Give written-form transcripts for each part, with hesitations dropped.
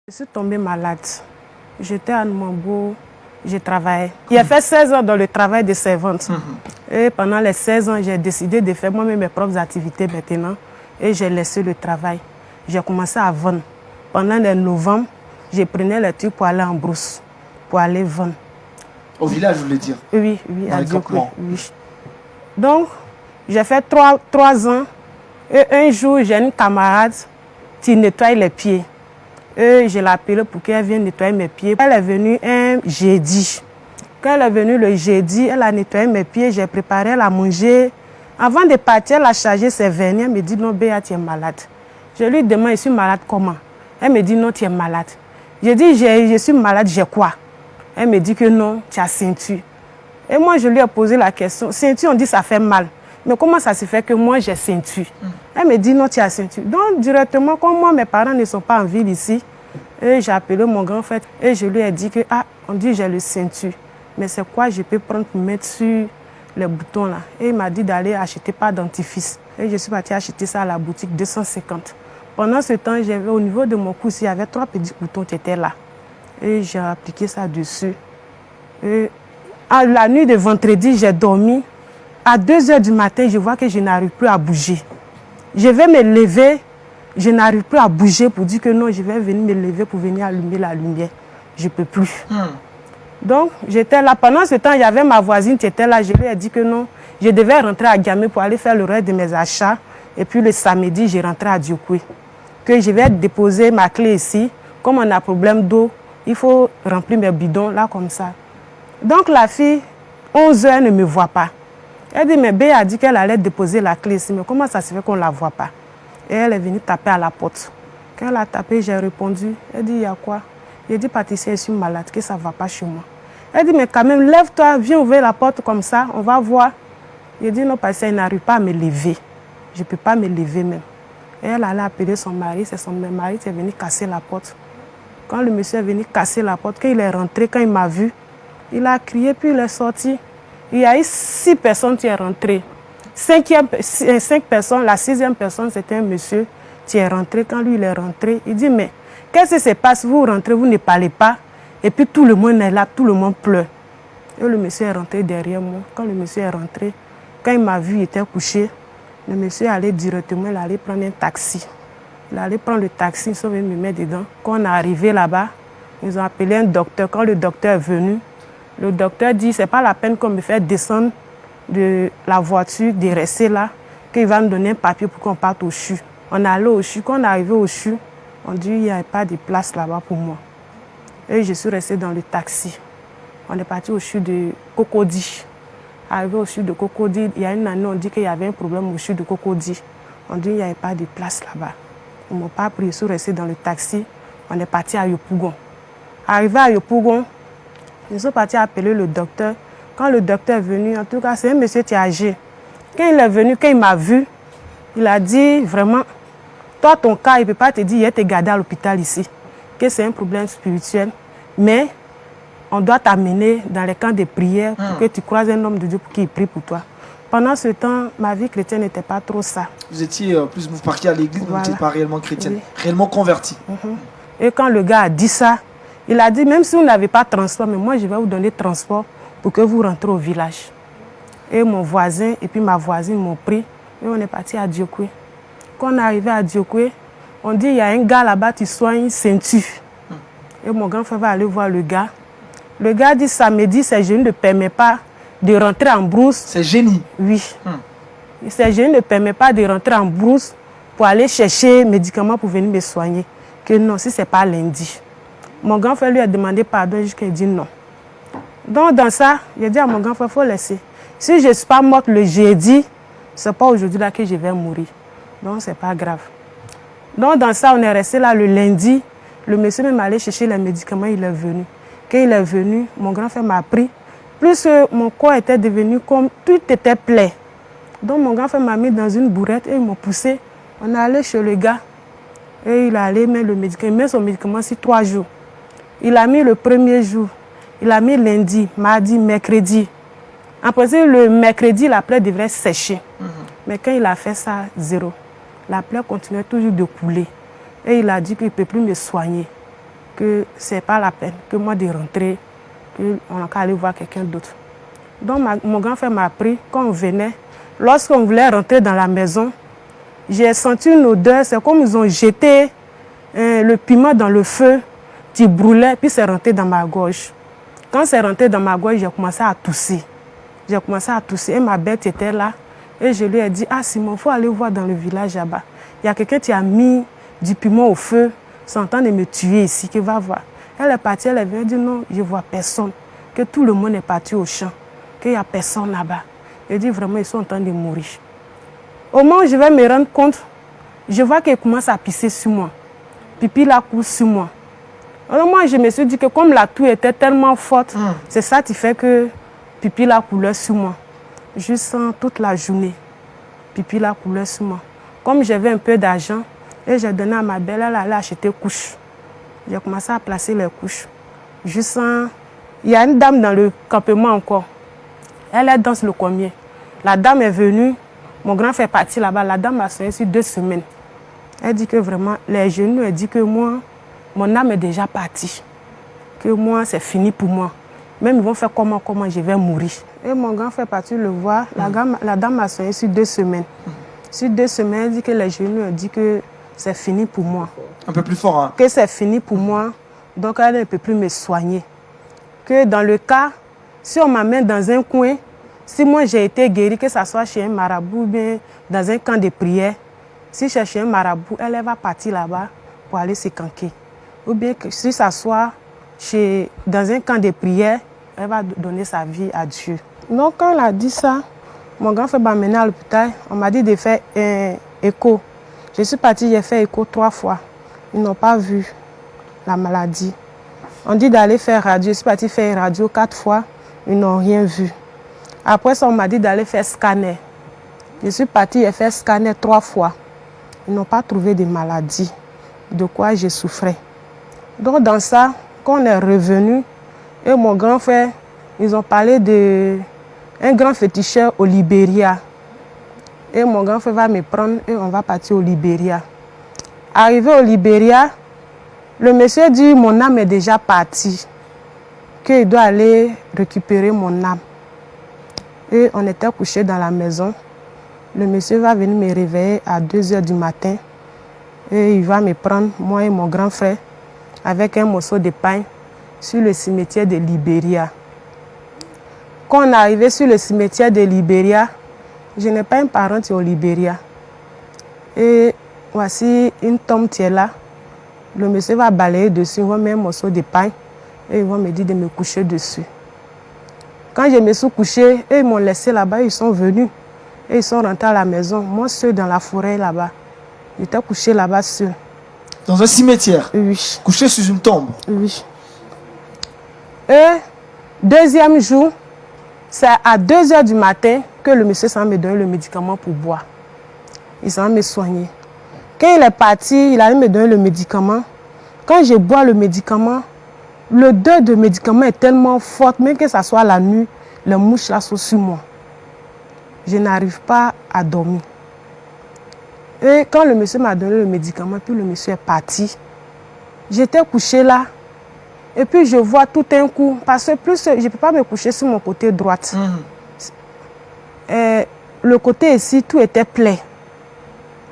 Je suis tombée malade. J'étais à Nwambo, je travaillais. J'ai fait 16 ans dans le travail de servante. Et pendant les 16 ans, j'ai décidé de faire moi-même mes propres activités maintenant. Et j'ai laissé le travail. J'ai commencé à vendre. Pendant les novembre, je prenais les trucs pour aller en brousse, pour aller vendre. Au village, vous voulez dire? Oui, dans les campements. Oui. Donc, j'ai fait 3 ans. Et un jour, j'ai une camarade qui nettoie les pieds. Et je l'ai appelée pour qu'elle vienne nettoyer mes pieds. Elle est venue un jeudi. Quand elle est venue le jeudi, elle a nettoyé mes pieds, j'ai préparé à manger. Avant de partir, elle a chargé ses vernis. Elle me dit non, Béa, tu es malade. Je lui demande, je suis malade comment? Elle me dit non, tu es malade. Je dis, je suis malade, j'ai quoi? Elle me dit que non, tu as ceinture. Et moi, je lui ai posé la question. Ceinture, on dit ça fait mal. Mais comment ça se fait que moi, j'ai ceinture? Elle me dit non, tu as ceinture. Donc, directement, comme moi, mes parents ne sont pas en ville ici, et j'ai appelé mon grand frère et je lui ai dit que, on dit j'ai le ceinture. Mais c'est quoi je peux prendre pour mettre sur les boutons là? Et il m'a dit d'aller acheter pas dentifrice. Et je suis partie acheter ça à la boutique 250. Pendant ce temps, j'avais au niveau de mon cou, il y avait 3 petits boutons qui étaient là. Et j'ai appliqué ça dessus. Et à la nuit de vendredi, j'ai dormi. À 2 h du matin, je vois que je n'arrive plus à bouger. Je vais me lever, je n'arrive plus à bouger pour dire que non, je vais venir me lever pour venir allumer la lumière. Je ne peux plus. Donc, j'étais là. Pendant ce temps, il y avait ma voisine qui était là. Je lui ai dit que non, je devais rentrer à Gamé pour aller faire le reste de mes achats. Et puis le samedi, je rentrais à Diokwe. Que je vais déposer ma clé ici. Comme on a problème d'eau, il faut remplir mes bidons là comme ça. Donc la fille, 11 h, ne me voit pas. Elle dit, mais Béa a dit qu'elle allait déposer la clé ici. Mais comment ça se fait qu'on ne la voit pas? Et elle est venue taper à la porte. Quand elle a tapé, j'ai répondu. Elle dit, il y a quoi? J'ai dit, Patricia, je suis malade, que ça ne va pas chez moi. Elle dit, mais quand même, lève-toi, viens ouvrir la porte comme ça, on va voir. J'ai dit, non, parce qu'elle n'arrive pas à me lever. Je ne peux pas me lever même. Et elle allait appeler son mari, c'est son mari qui est venu casser la porte. Quand le monsieur est venu casser la porte, quand il est rentré, quand il m'a vu, il a crié, puis il est sorti. Il y a eu 6 personnes qui sont rentrées. 5 personnes, la 6e personne, c'était un monsieur qui est rentré. Quand lui, il est rentré, il dit, mais qu'est-ce qui se passe? Vous rentrez, vous ne parlez pas. Et puis tout le monde est là, tout le monde pleure. Et le monsieur est rentré derrière moi. Quand le monsieur est rentré, quand il m'a vu, il était couché. Le monsieur allait directement, il allait prendre un taxi. Il allait prendre le taxi, ils sont venus me mettre dedans. Quand on est arrivé là-bas, ils ont appelé un docteur. Quand le docteur est venu, le docteur dit, c'est pas la peine qu'on me fait descendre de la voiture, de rester là, qu'il va me donner un papier pour qu'on parte au CHU. On est allé au CHU. Quand on est arrivé au CHU, on dit, il n'y a pas de place là-bas pour moi. Et je suis restée dans le taxi. On est parti au CHU de Cocody. Arrivé au CHU de Cocody, il y a une année, on dit qu'il y avait un problème au CHU de Cocody. On dit qu'il n'y avait pas de place là-bas. Ils ne m'ont pas pris, je suis restée dans le taxi. On est parti à Yopougon. Arrivé à Yopougon, ils sont partis appeler le docteur. Quand le docteur est venu, en tout cas, c'est un monsieur qui est âgé. Quand il est venu, quand il m'a vu, il a dit vraiment, toi, ton cas, il ne peut pas te dire, il est te garder à l'hôpital ici, que c'est un problème spirituel, mais on doit t'amener dans les camps de prière pour que tu croises un homme de Dieu pour qu'il prie pour toi. Pendant ce temps, ma vie chrétienne n'était pas trop ça. Vous étiez, plus vous partiez à l'église, voilà. Vous n'étiez pas réellement chrétienne, oui. Réellement convertie. Et quand le gars a dit ça, il a dit, même si vous n'avez pas de transport, mais moi je vais vous donner transport pour que vous rentrez au village. Et mon voisin et puis ma voisine m'ont pris et on est parti à Diokwe. Quand on est arrivé à Diokwe, on dit, il y a un gars là-bas qui soigne ceinture. Et mon grand frère va aller voir le gars. Le gars dit, samedi, ses genoux ne permettent pas de rentrer en brousse. C'est génie? Oui. Ses genoux ne permettent pas de rentrer en brousse pour aller chercher médicaments pour venir me soigner. Que non, si ce n'est pas lundi. Mon grand frère lui a demandé pardon jusqu'à dit non. Donc dans ça, j'ai dit à mon grand frère, il faut laisser. Si je ne suis pas morte le jeudi, ce n'est pas aujourd'hui là que je vais mourir. Donc ce n'est pas grave. Donc dans ça, on est resté là le lundi. Le monsieur même allé chercher les médicaments, il est venu. Quand il est venu, mon grand frère m'a pris. Plus mon corps était devenu comme, tout était plein. Donc mon grand frère m'a mis dans une bourrette et il m'a poussé. On est allé chez le gars. Et il a allé mettre le médicament. Il met son médicament sur 3 jours. Il a mis le premier jour. Il a mis lundi, mardi, mercredi. En principe, le mercredi, la plaie devrait sécher. Mais quand il a fait ça, 0. La plaie continuait toujours de couler. Et il a dit qu'il ne peut plus me soigner. que ce n'est pas la peine que moi de rentrer, qu'on n'a qu'à aller voir quelqu'un d'autre. Donc mon grand frère m'a appris quand on venait, lorsqu'on voulait rentrer dans la maison, j'ai senti une odeur, c'est comme ils ont jeté le piment dans le feu, qui brûlait, puis c'est rentré dans ma gorge. Quand c'est rentré dans ma gorge, j'ai commencé à tousser. J'ai commencé à tousser et ma bête était là. Et je lui ai dit, ah Simon, il faut aller voir dans le village là-bas. Il y a quelqu'un qui a mis du piment au feu, sans en train de me tuer ici, qui va voir. Elle est partie, elle est venue dire, non, je ne vois personne. Que tout le monde est parti au champ, qu'il n'y a personne là-bas. Je dis, vraiment, ils sont en train de mourir. Au moment où je vais me rendre compte, je vois qu'il commence à pisser sur moi. Pipi la coule sur moi. Alors moi, je me suis dit que comme la toux était tellement forte, c'est ça qui fait que pipi la couleur sur moi. Juste toute la journée, pipi la couleur sur moi. Comme j'avais un peu d'argent, et j'ai donné à ma belle, elle allait acheter couches. J'ai commencé à placer les couches. Juste il y a une dame dans le campement encore. Elle est dans le comier. La dame est venue, mon grand frère est parti là-bas. La dame m'a soigné sur 2 semaines. Elle dit que vraiment, les genoux, elle dit que moi, mon âme est déjà partie. Que moi, c'est fini pour moi. Même ils vont faire comment je vais mourir. Et mon grand frère est parti le voir. La dame m'a soigné sur 2 semaines. Sur 2 semaines, elle dit que les genoux, elle dit que c'est fini pour moi. Un peu plus fort, hein? Que c'est fini pour moi. Donc elle ne peut plus me soigner. Que dans le cas, si on m'amène dans un coin, si moi j'ai été guérie, que ce soit chez un marabout ou bien dans un camp de prière, si je cherche un marabout, elle va partir là-bas pour aller se canquer. Ou bien que si ça soit dans un camp de prière, elle va donner sa vie à Dieu. Donc quand elle a dit ça, mon grand frère m'a mené à l'hôpital. On m'a dit de faire un écho. Je suis partie, j'ai fait écho 3 fois. Ils n'ont pas vu la maladie. On dit d'aller faire radio. Je suis partie faire radio 4 fois. Ils n'ont rien vu. Après ça, on m'a dit d'aller faire scanner. Je suis partie, j'ai fait scanner 3 fois. Ils n'ont pas trouvé de maladie, de quoi je souffrais. Donc dans ça, quand on est revenu, et mon grand frère, ils ont parlé d'un grand féticheur au Libéria. Et mon grand frère va me prendre et on va partir au Libéria. Arrivé au Libéria, le monsieur dit mon âme est déjà partie, qu'il doit aller récupérer mon âme. Et on était couchés dans la maison. Le monsieur va venir me réveiller à 2 h du matin et il va me prendre, moi et mon grand frère, avec un morceau de pain sur le cimetière de Libéria. Quand on est arrivé sur le cimetière de Libéria, je n'ai pas un parent qui est au Libéria. Et voici une tombe qui est là. Le monsieur va balayer dessus, il va mettre un morceau de pain et il va me dire de me coucher dessus. Quand je me suis couchée, ils m'ont laissé là-bas, ils sont venus. Et ils sont rentrés à la maison. Moi, seul dans la forêt là-bas. J'étais couché là-bas seul. Dans un cimetière? Oui. Couché sur une tombe? Oui. Et deuxième jour, c'est à 2 h du matin que le monsieur s'en me donner le médicament pour boire. Il s'en me soigner. Quand il est parti, il allait me donner le médicament. Quand je bois le médicament, l'odeur de médicament est tellement forte, même que ce soit la nuit, les mouches là sont sur moi. Je n'arrive pas à dormir. Et quand le monsieur m'a donné le médicament, puis le monsieur est parti, j'étais couché là. Et puis je vois tout un coup, parce que plus je ne peux pas me coucher sur mon côté droit. Et le côté ici, tout était plein.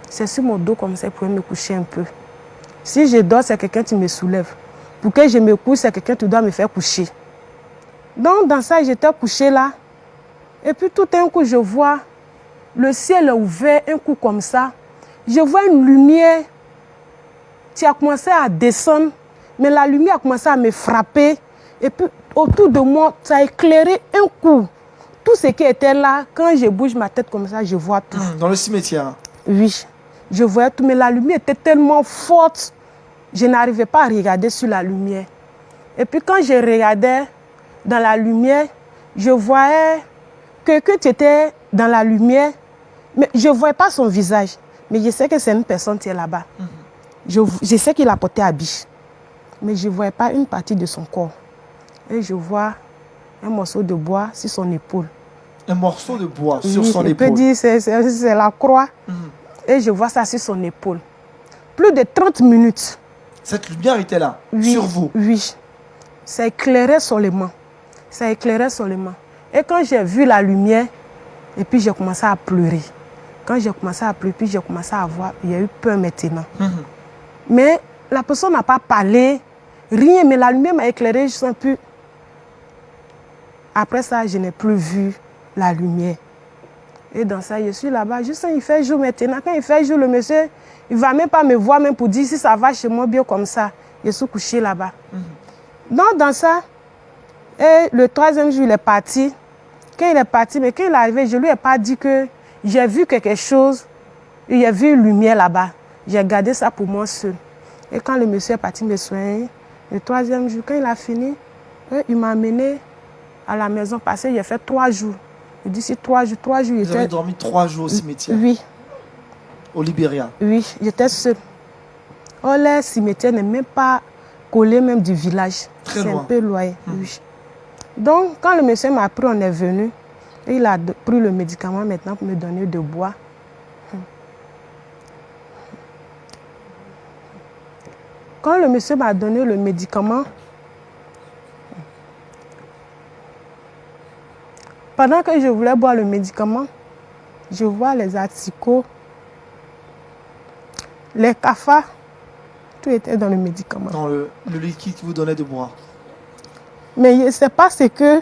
C'est sur mon dos comme ça, pour me coucher un peu. Si je dors, c'est quelqu'un qui me soulève. Pour que je me couche, c'est quelqu'un qui doit me faire coucher. Donc dans ça, j'étais couché là. Et puis tout un coup, je vois le ciel est ouvert, un coup comme ça. Je vois une lumière qui a commencé à descendre, mais la lumière a commencé à me frapper. Et puis autour de moi, ça a éclairé un coup. Tout ce qui était là, quand je bouge ma tête comme ça, je vois tout. Dans le cimetière? Oui, je voyais tout, mais la lumière était tellement forte, je n'arrivais pas à regarder sur la lumière. Et puis quand je regardais dans la lumière, je voyais quelqu'un qui était dans la lumière, mais je ne voyais pas son visage. Mais je sais que c'est une personne qui est là-bas. Je sais qu'il a porté habit, mais je ne voyais pas une partie de son corps. Et je vois un morceau de bois sur son épaule. Un morceau de bois sur son épaule? Je peux dire c'est la croix. Et je vois ça sur son épaule. Plus de 30 minutes. Cette lumière était là, Oui, sur vous. oui. Ça éclairait seulement. Ça éclairait seulement. Et quand j'ai vu la lumière, et puis j'ai commencé à pleurer. Quand j'ai commencé à pleurer, puis j'ai commencé à voir, il y a eu peur maintenant. Mais la personne n'a pas parlé, rien, mais la lumière m'a éclairé juste un peu. Après ça, je n'ai plus vu la lumière. Et dans ça, je suis là-bas. Juste il fait jour maintenant. Quand il fait jour, le monsieur, il ne va même pas me voir, même pour dire si ça va chez moi bien comme ça. Je suis couché là-bas. Donc, dans ça, et le troisième jour, il est parti. Quand il est parti, mais quand il est arrivé, je ne lui ai pas dit que j'ai vu quelque chose. Il y a vu une lumière là-bas. J'ai gardé ça pour moi seul. Et quand le monsieur est parti me soigner, le troisième jour, quand il a fini, il m'a amené à la maison parce que j'ai fait 3 jours. Il dit si 3 jours, Vous avez dormi 3 jours au cimetière? Oui. Au Libéria? Oui, j'étais seule. Oh, le cimetière n'est même pas collé même du village. Très loin. C'est un peu loin, oui. Donc, quand le monsieur m'a pris, on est venu. Et il a pris le médicament maintenant pour me donner de boire. Quand le monsieur m'a donné le médicament, pendant que je voulais boire le médicament, je vois les asticots, les cafards, tout était dans le médicament. Dans le liquide qui vous donnait de boire. Mais je ne sais pas ce que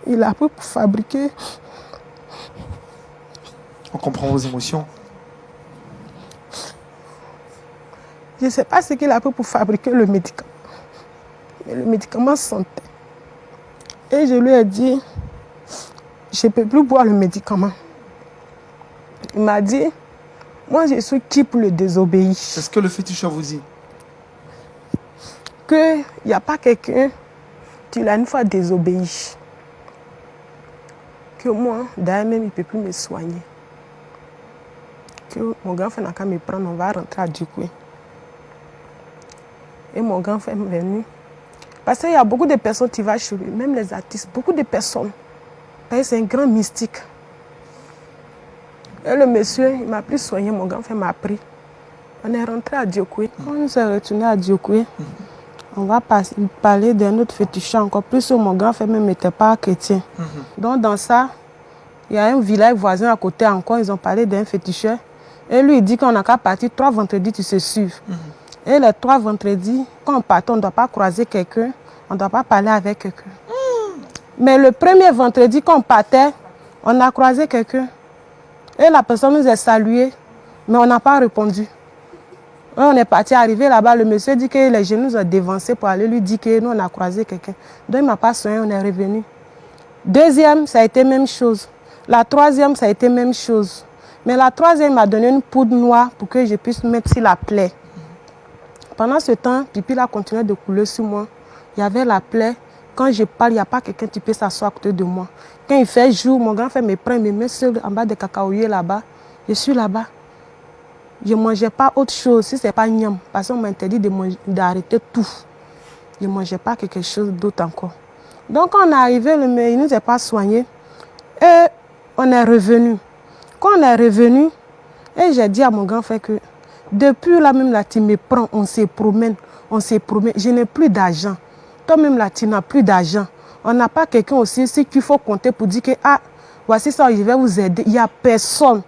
il a pris pour fabriquer. On comprend vos émotions. Je ne sais pas ce qu'il a pris pour fabriquer le médicament. Mais le médicament sentait. Et je lui ai dit, je ne peux plus boire le médicament. Il m'a dit, moi je suis qui pour le désobéir? C'est ce que le féticheur vous dit. Qu'il n'y a pas quelqu'un qui l'a une fois désobéi. Que moi, d'ailleurs même, il ne peut plus me soigner. Que mon grand-frère n'a qu'à me prendre, on va rentrer à Djokoué. Et mon grand-frère est venu. Parce qu'il y a beaucoup de personnes qui vont chez lui, même les artistes, beaucoup de personnes. Parce que c'est un grand mystique. Et le monsieur, il m'a pris soigner, mon grand-frère m'a pris. On est rentré à Djokoué. Quand on s'est retourné à Djokoué, on va parler d'un autre féticheur encore plus où mon grand-frère même n'était pas chrétien. Donc dans ça, il y a un village voisin à côté encore, ils ont parlé d'un féticheur. Et lui, il dit qu'on n'a qu'à partir 3 vendredis, tu se suives. Et les 3 vendredis, quand on part, on ne doit pas croiser quelqu'un, on ne doit pas parler avec quelqu'un. Mais le premier vendredi, quand on partait, on a croisé quelqu'un. Et la personne nous a salués, mais on n'a pas répondu. Et on est parti, arrivé là-bas, le monsieur dit que les jeunes nous ont dévancés pour aller lui dire que nous, on a croisé quelqu'un. Donc il ne m'a pas soigné, on est revenu. Deuxième, ça a été même chose. La troisième, ça a été même chose. Mais la troisième m'a donné une poudre noire pour que je puisse mettre sur la plaie. Pendant ce temps, pipi a continué de couler sur moi. Il y avait la plaie. Quand je parle, il n'y a pas quelqu'un qui peut s'asseoir à côté de moi. Quand il fait jour, mon grand-frère me prend, me met seul en bas des cacaoyers là-bas. Je suis là-bas. Je ne mangeais pas autre chose si ce n'est pas niam. Parce qu'on m'a interdit d'arrêter tout. Je ne mangeais pas quelque chose d'autre encore. Donc quand on est arrivé, il ne nous a pas soigné. Et on est revenu. Quand on est revenu, et j'ai dit à mon grand-frère que depuis là même là, tu me prends, on se promène, je n'ai plus d'argent. Toi-même là, tu n'as plus d'argent. On n'a pas quelqu'un aussi qu'il faut compter pour dire que ah, voici ça, je vais vous aider. Il n'y a personne.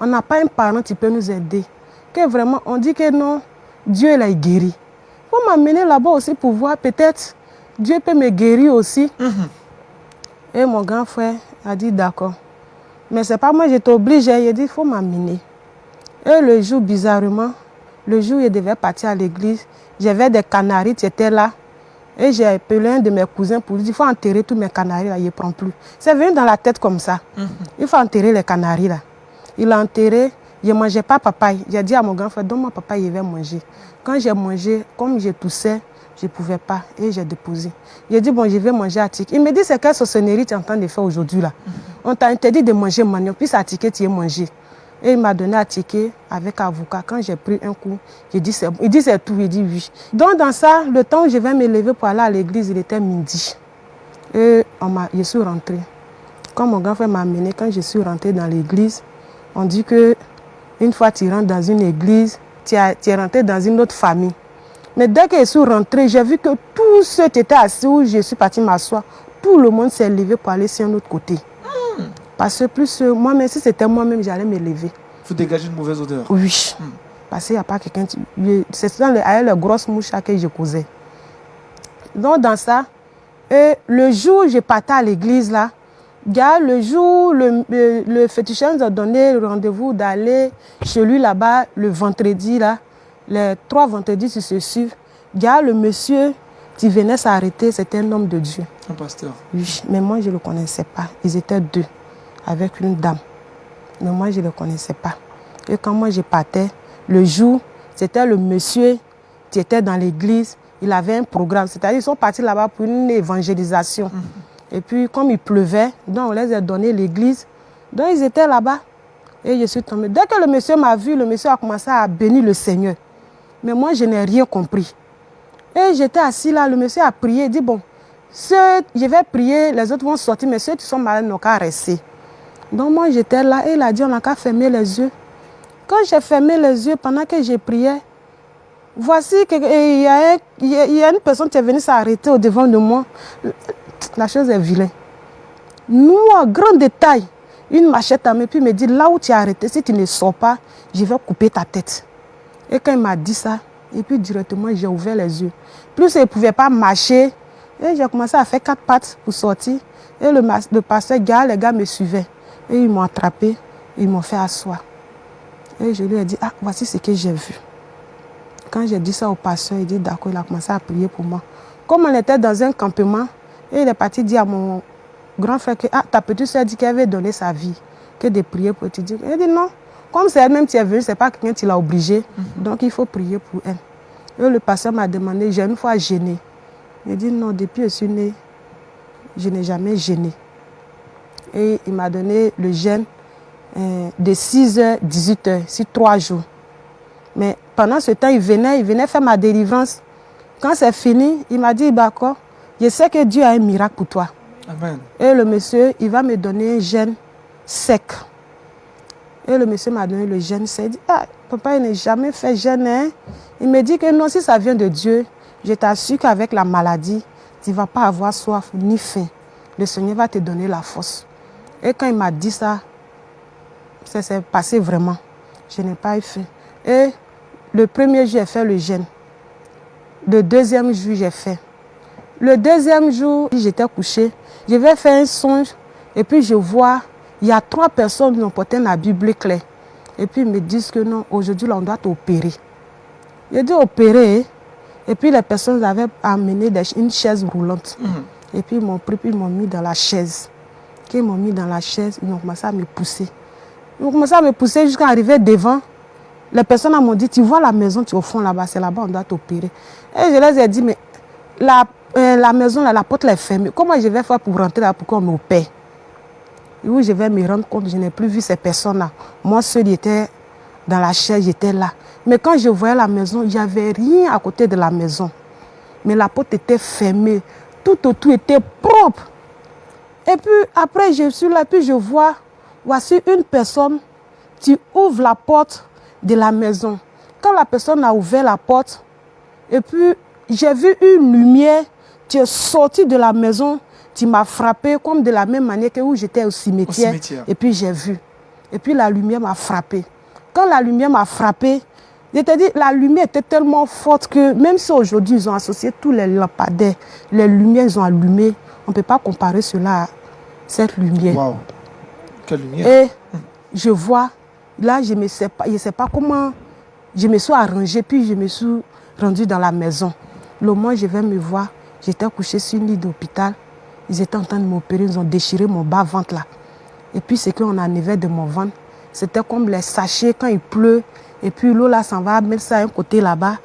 On n'a pas un parent qui peut nous aider. Que vraiment, on dit que non, Dieu l'a guéri. Il faut m'amener là-bas aussi pour voir, peut-être, Dieu peut me guérir aussi. Et mon grand frère a dit d'accord. Mais c'est pas moi, j'étais obligée. Il a dit, il faut m'amener. Et le jour, bizarrement, le jour où je devais partir à l'église, j'avais des canaris qui étaient là. Et j'ai appelé un de mes cousins pour lui dire, il faut enterrer tous mes canaris là, il ne prend plus. C'est venu dans la tête comme ça. Il faut enterrer les canaris là. Il a enterré, je ne mangeais pas papaye. J'ai dit à mon grand-frère, donne-moi papaye, je vais manger. Quand j'ai mangé, comme je toussais, je ne pouvais pas et j'ai déposé. J'ai dit, bon, je vais manger à Tique. Il me dit, c'est quelle sorcellerie tu es en train de faire aujourd'hui là? On t'a interdit de manger manioc, puis à Tique, tu es mangé. Et il m'a donné à ticket avec avocat. Quand j'ai pris un coup, j'ai dit c'est bon. Il dit c'est tout, il dit oui. Donc dans ça, le temps où je vais me lever pour aller à l'église, il était midi. Et je suis rentrée. Quand mon grand-frère m'a amené, quand je suis rentrée dans l'église, on dit que une fois tu rentres dans une église, tu es rentré dans une autre famille. Mais dès que je suis rentrée, j'ai vu que tous ceux qui étaient assis où je suis partie m'asseoir, tout le monde s'est levé pour aller sur un autre côté. Parce que plus moi-même, si c'était moi-même, j'allais me lever. Vous dégagez une mauvaise odeur. Oui. Parce qu'il n'y a pas quelqu'un... C'est avec les grosses mouches que je causais. Donc dans ça, le jour où je partais à l'église, là, le jour, le féticheur nous a donné le rendez-vous d'aller chez lui là-bas le vendredi, là, les 3 vendredis qui se suivent. Le monsieur qui venait s'arrêter, c'était un homme de Dieu. Un pasteur. Oui, mais moi je ne le connaissais pas. Ils étaient 2 avec une dame. Mais moi je ne le connaissais pas. Et quand moi je partais, le jour, c'était le monsieur qui était dans l'église. Il avait un programme, c'est-à-dire ils sont partis là-bas pour une évangélisation. Et puis comme il pleuvait, donc on les a donné l'église. Donc ils étaient là-bas. Et je suis tombée. Dès que le monsieur m'a vu, le monsieur a commencé à bénir le Seigneur. Mais moi je n'ai rien compris. Et j'étais assis là, le monsieur a prié, il dit bon, je vais prier, les autres vont sortir, mais ceux qui sont malades n'ont qu'à rester. Donc moi j'étais là et il a dit on n'a qu'à fermer les yeux. Quand j'ai fermé les yeux, pendant que j'ai prié, voici qu'il y a une personne qui est venue s'arrêter au-devant de moi. La chose est vilaine. Nous, en grand détail, une machette à main, puis il me dit là où tu es arrêté, si tu ne sors pas, je vais couper ta tête. Et quand il m'a dit ça, et puis directement j'ai ouvert les yeux. Plus il ne pouvait pas marcher, et j'ai commencé à faire 4 pattes pour sortir. Et le pasteur, les gars me suivaient. Et ils m'ont attrapé, ils m'ont fait asseoir. Et je lui ai dit, ah, voici ce que j'ai vu. Quand j'ai dit ça au pasteur, il dit d'accord, il a commencé à prier pour moi. Comme on était dans un campement, et il est parti dire à mon grand frère que ah, ta petite soeur dit qu'elle avait donné sa vie, que de prier pour te dire. Il dit non, comme c'est elle-même qui est venue, ce n'est pas quelqu'un qui l'a obligée, donc il faut prier pour elle. Et le pasteur m'a demandé, j'ai une fois gêné. Il dit non, depuis que je suis née, je n'ai jamais gêné. Et il m'a donné le jeûne de 6h, 18h, sur 3 jours. Mais pendant ce temps, il venait faire ma délivrance. Quand c'est fini, il m'a dit, d'accord, je sais que Dieu a un miracle pour toi. Amen. Et le monsieur, il va me donner un jeûne sec. Et le monsieur m'a donné le jeûne sec. Il dit, ah, papa, il n'a jamais fait jeûne. Hein? Il me dit que non, si ça vient de Dieu, je t'assure qu'avec la maladie, tu ne vas pas avoir soif ni faim. Le Seigneur va te donner la force. Et quand il m'a dit ça, ça s'est passé vraiment. Je n'ai pas eu faim. Et le premier jour, j'ai fait le jeûne. Le deuxième jour, j'ai fait. Le deuxième jour, j'étais couchée. Je vais faire un songe. Et puis, je vois, il y a 3 personnes qui ont porté la Bible claire. Et puis, ils me disent que non, aujourd'hui, là, on doit t'opérer. J'ai dit opérer. Et puis, les personnes avaient amené une chaise roulante. Et puis, ils m'ont pris, puis ils m'ont mis dans la chaise. Quand ils m'ont mis dans la chaise, ils ont commencé à me pousser. Ils ont commencé à me pousser jusqu'à arriver devant. Les personnes m'ont dit, tu vois la maison, tu es au fond là-bas, c'est là-bas, on doit t'opérer. Et je leur ai dit, mais la maison, là, la porte est fermée. Comment je vais faire pour rentrer là pour qu'on m'opère? Et où je vais me rendre compte, je n'ai plus vu ces personnes-là. Moi, seul, j'étais dans la chaise, j'étais là. Mais quand je voyais la maison, il n'y avait rien à côté de la maison. Mais la porte était fermée. Tout autour était propre. Et puis, après, je suis là, puis je vois, voici une personne qui ouvre la porte de la maison. Quand la personne a ouvert la porte, et puis j'ai vu une lumière qui est sortie de la maison, qui m'a frappé comme de la même manière que où j'étais au cimetière. Et puis j'ai vu. Et puis la lumière m'a frappé. Quand la lumière m'a frappé, je te dis, la lumière était tellement forte que même si aujourd'hui ils ont associé tous les lampadaires, les lumières ils ont allumé, on ne peut pas comparer cela à cette lumière. Wow. Quelle lumière. Et je vois. Là, je ne sais pas comment je me suis arrangée, puis je me suis rendue dans la maison. Le moment où je vais me voir, j'étais couchée sur une lit d'hôpital. Ils étaient en train de m'opérer, ils ont déchiré mon bas-ventre là. Et puis ce qu'on enlevait de mon ventre, c'était comme les sachets quand il pleut. Et puis l'eau là s'en va mettre ça à un côté là-bas.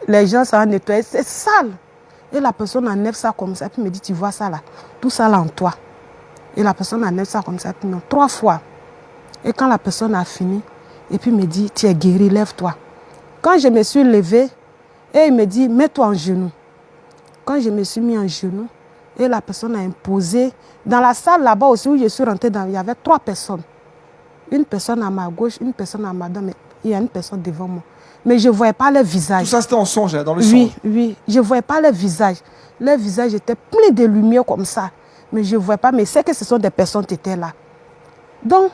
Les gens s'en nettoient, c'est sale. Et la personne enlève ça comme ça, puis me dit, tu vois ça là, tout ça là en toi. Et la personne enlève ça comme ça, puis non, 3 fois. Et quand la personne a fini, et puis me dit, tu es guéri, lève-toi. Quand je me suis levée, et il me dit, mets-toi en genoux. Quand je me suis mis en genoux, et la personne a imposé, dans la salle là-bas aussi où je suis rentrée, il y avait 3 personnes. Une personne à ma gauche, une personne à ma droite, mais il y a une personne devant moi. mais je ne voyais pas leur visage. Tout ça, c'était en songe, hein, dans le songe. Oui, oui, je ne voyais pas leur visage. Leur visage était plein de lumière comme ça. Mais je ne voyais pas, mais c'est que ce sont des personnes qui étaient là. Donc,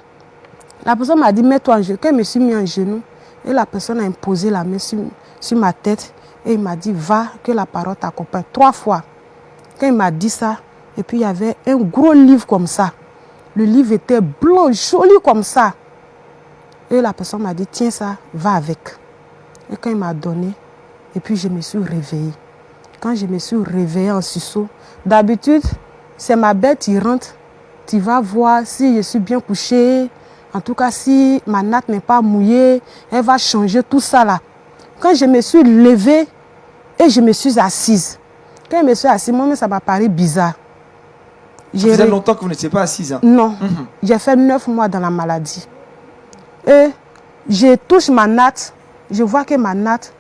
la personne m'a dit, mets-toi en genoux. Quand je me suis mis en genoux, et la personne a imposé la main sur ma tête, et il m'a dit, va, que la parole t'accompagne. 3 fois. Quand il m'a dit ça, et puis il y avait un gros livre comme ça. Le livre était blanc, joli comme ça. Et la personne m'a dit, tiens ça, va avec. Et quand il m'a donné, et puis je me suis réveillée. Quand je me suis réveillée en sursaut, d'habitude, c'est ma bête qui rentre. Tu vas voir si je suis bien couchée. En tout cas, si ma natte n'est pas mouillée, elle va changer tout ça là. Quand je me suis levée et je me suis assise. Quand je me suis assise, moi-même, ça m'a paru bizarre. Ça faisait longtemps que vous n'étiez pas assise. Hein? Non, j'ai fait 9 mois dans la maladie. Et je touche ma natte, je vois que ma natte,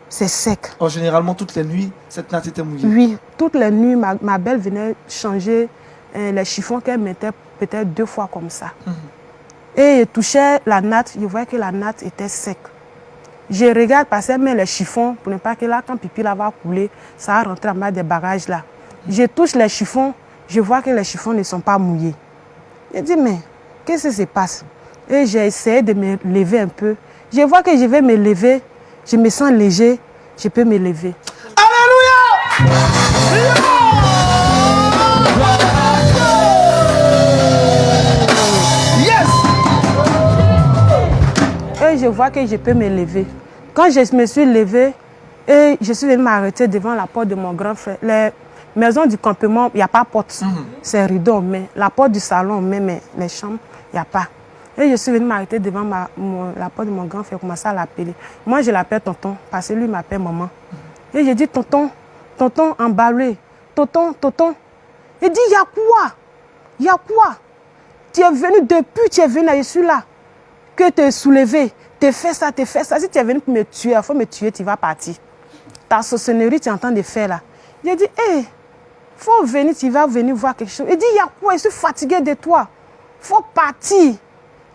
c'est sec. Oh, généralement, toutes les nuits, cette natte était mouillée. Oui, toutes les nuits, ma belle venait changer les chiffons qu'elle mettait peut-être 2 fois comme ça. Et je touchais la natte, je voyais que la natte était sec. Je regarde passer mais les chiffons pour ne pas que là, quand pipi là va couler, ça va rentrer en bas des bagages là. Je touche les chiffons, je vois que les chiffons ne sont pas mouillés. Je dis, mais qu'est-ce qui se passe? Et j'ai essayé de me lever un peu. Je vois que je vais me lever, je me sens léger, je peux me lever. Alléluia! Yes! Et je vois que je peux me lever. Quand je me suis levée, et je suis venue m'arrêter devant la porte de mon grand frère. Les maisons du campement, il n'y a pas de porte. C'est rideau, mais la porte du salon, mais les chambres, il n'y a pas. Et je suis venue m'arrêter devant la porte de mon grand frère, commencer à l'appeler. Moi, je l'appelle tonton, parce que lui m'appelle maman. Et je dis tonton, tonton emballé, tonton, tonton. Il dit, il y a quoi? Il y a quoi? Tu es venu depuis, tu es venu, je suis là. Que tu es soulevé, tu fais ça, tu fais ça. Si tu es venu pour me tuer, il faut me tuer, tu vas partir. Ta sorcellerie, tu es en train de faire là. Il dit, hé, faut venir, tu vas venir voir quelque chose. Il dit, il y a quoi? Je suis fatigué de toi. Faut partir.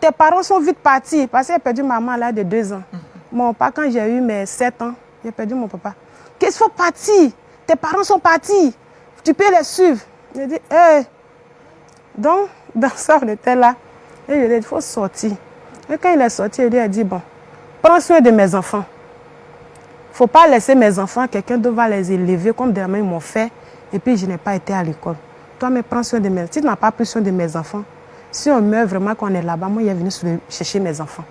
Tes parents sont vite partis. Parce que j'ai perdu maman à l'âge de 2 ans. Mon papa, quand j'ai eu mes 7 ans, j'ai perdu mon papa. Qu'est-ce qu'il faut partir? Tes parents sont partis. Tu peux les suivre. Il dit, hé. Donc, dans ça, on était là. Et je lui ai dit, il faut sortir. Et quand il est sorti, il lui a dit, bon, prends soin de mes enfants. Il ne faut pas laisser mes enfants, quelqu'un doit les élever comme des mains m'ont fait. Et puis, je n'ai pas été à l'école. Toi, mais prends soin de mes enfants. Si tu n'as pas pris soin de mes enfants, si on meurt vraiment quand on est là-bas, moi, il est venu chercher mes enfants.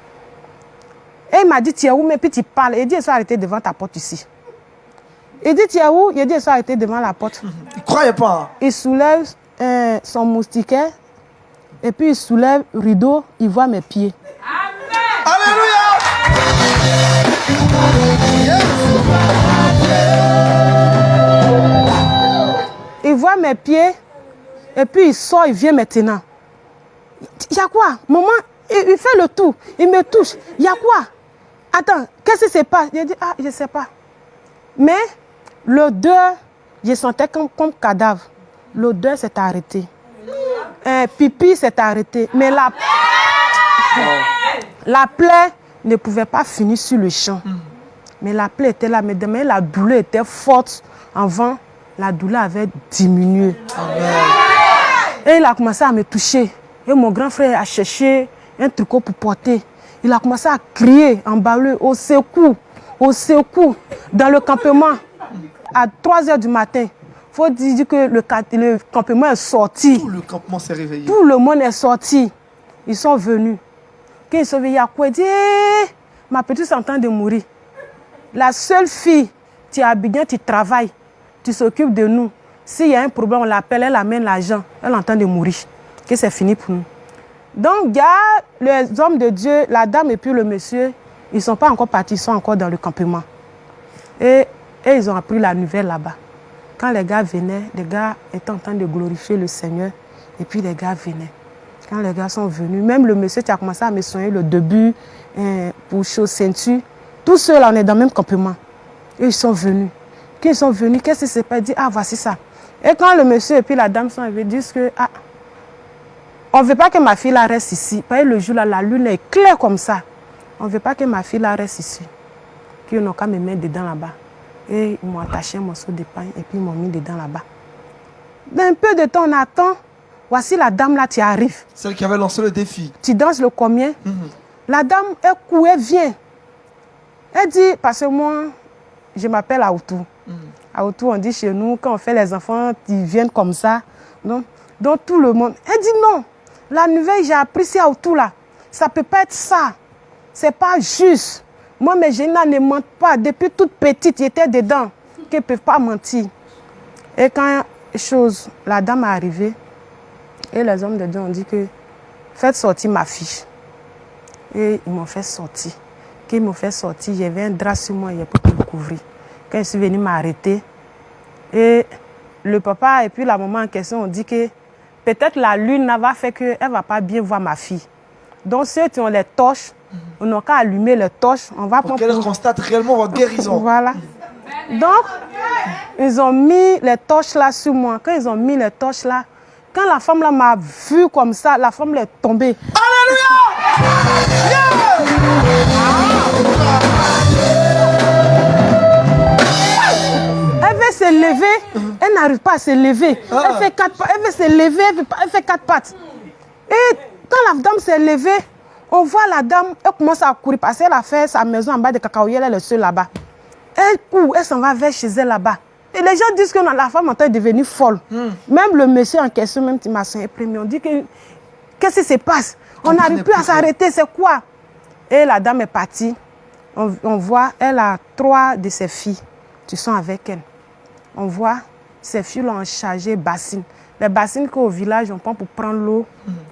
Et il m'a dit, tu es où? Mais puis tu parles. Il dit, ils sont arrêtés devant ta porte ici. Il dit, tu es où? Il dit, ils sont arrêtés devant la porte. Il ne croyait pas. Il soulève son moustiquaire. Et puis il soulève le rideau, il voit mes pieds. Amen. Alléluia. Il voit mes pieds. Et puis il sort, il vient maintenant. Il y a quoi? Maman, il fait le tour. Il me touche. Il y a quoi? Attends, qu'est-ce qui se passe? Il dit, ah, je ne sais pas. Mais l'odeur, je sentais comme cadavre. L'odeur s'est arrêtée. Pipi s'est arrêté. Mais la plaie ne pouvait pas finir sur le champ. Mais la plaie était là. Mais demain, la douleur était forte. Avant, la douleur avait diminué. Amen. Et il a commencé à me toucher. Et mon grand frère a cherché un tricot pour porter. Il a commencé à crier en balleux, au secours, dans le campement, à 3 h du matin. Il faut dire que le campement est sorti. Tout le campement s'est réveillé. Tout le monde est sorti. Ils sont venus. Quand ils sont venus, il y a quoi? Il dit, ma petite est en train de mourir. La seule fille, tu es habillée, tu travailles, tu s'occupes de nous. S'il y a un problème, on l'appelle, elle amène l'argent. Elle est en train de mourir. Que c'est fini pour nous. Donc, il y a les hommes de Dieu, la dame et puis le monsieur, ils ne sont pas encore partis, ils sont encore dans le campement. Et ils ont appris la nouvelle là-bas. Quand les gars venaient, les gars étaient en train de glorifier le Seigneur. Et puis les gars venaient. Quand les gars sont venus, même le monsieur qui a commencé à me soigner le début pour chaud ceinture, tous ceux-là, on est dans le même campement. Et ils sont venus. Quand ils sont venus, qu'est-ce qui s'est passé? Ils disent, ah, voici ça. Et quand le monsieur et puis la dame sont venus, ils disent que, ah, on ne veut pas que ma fille là reste ici. Parce que le jour là, la lune est claire comme ça. On ne veut pas que ma fille là reste ici. qu'ils n'ont qu'à me mettre dedans là-bas. Et ils m'ont attaché un morceau de pain et puis ils m'ont mis dedans là-bas. D'un peu de temps, on attend. Voici la dame là, tu arrives. Celle qui avait lancé le défi. Tu danses le combien? La dame, elle court, elle vient. Elle dit, parce que moi, je m'appelle Aoutou. Aoutou, on dit chez nous, quand on fait les enfants, ils viennent comme ça. Donc tout le monde. Elle dit non. La nouvelle, j'ai appris, c'est Aoutou là. Ça ne peut pas être ça. C'est pas juste. Moi, mes jeunes ne mentent pas. Depuis toute petite, ils étaient dedans. Qu'ils ne peuvent pas mentir. Et quand la dame est arrivée, et les hommes de Dieu ont dit que faites sortir ma fille. Et ils m'ont fait sortir. Quand ils m'ont fait sortir, j'avais un drap sur moi, il n'y a pas pu me couvrir. Quand je suis venue m'arrêter, et le papa et puis la maman en question ont dit que peut-être la lune va faire qu'elle ne va pas bien voir ma fille. Donc ceux qui ont les torches, on n'a qu'à allumer les torches. On va pour qu'elle constate réellement votre guérison. Voilà. Donc, ils ont mis les torches là sur moi. Quand ils ont mis les torches là, quand la femme là m'a vu comme ça, la femme est tombée. Alléluia! Elle veut se lever, elle n'arrive pas à se lever. Elle fait 4 pattes, elle veut se lever, elle fait 4 pattes. Et quand la dame s'est levée, on voit la dame, elle commence à courir parce qu'elle a fait sa maison en bas de Cacaoyel, elle est seule là-bas. Elle court, elle s'en va vers chez elle là-bas. Et les gens disent que la femme est devenue folle. Même le monsieur en question, même qui m'a sonné premier, on dit que qu'est-ce qui se passe? On n'arrive plus à s'arrêter, c'est quoi? Et la dame est partie. On voit, elle a 3 de ses filles qui sont avec elle. On voit, ses filles l'ont chargé bassines. Les bassines qu'au village, on prend pour prendre l'eau.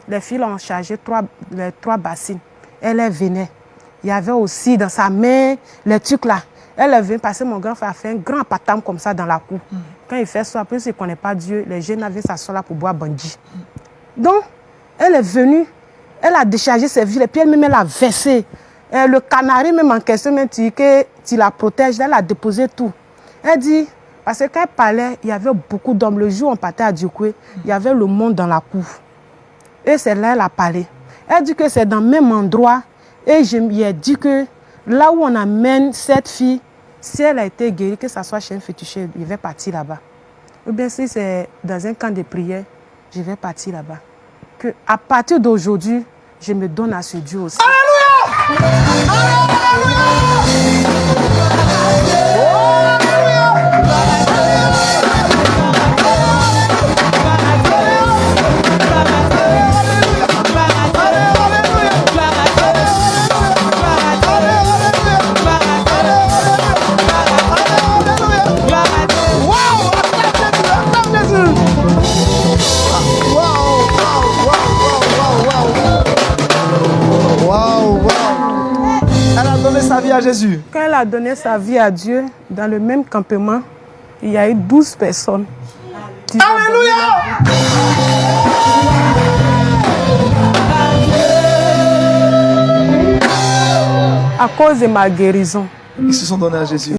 Les filles l'ont chargé 3 bassines. Elle venait. Il y avait aussi dans sa main les trucs là. Elle est venue parce que mon grand frère a fait un grand patam comme ça dans la cour. Quand il fait ça, après, s'il ne connaît pas Dieu, les jeunes avaient s'asseoir là pour boire bandit. Donc, elle est venue, elle a déchargé ses villes et puis elle-même elle a versé. Et le canari même en question, même que tu la protèges, elle a déposé tout. Elle dit, parce que quand elle parlait, il y avait beaucoup d'hommes. Le jour où on partait à Diokoué, il y avait le monde dans la cour. Et c'est là qu'elle a parlé. Elle dit que c'est dans le même endroit. Et je lui ai dit que là où on amène cette fille, si elle a été guérie, que ce soit chez un féticheur, il va partir là-bas. Ou bien si c'est dans un camp de prière, je vais partir là-bas. À partir d'aujourd'hui, je me donne à ce Dieu aussi. Alléluia! Sa vie à Jésus. Quand elle a donné sa vie à Dieu, dans le même campement, il y a eu 12 personnes. Alléluia! À cause de ma guérison. Ils se sont donnés à Jésus.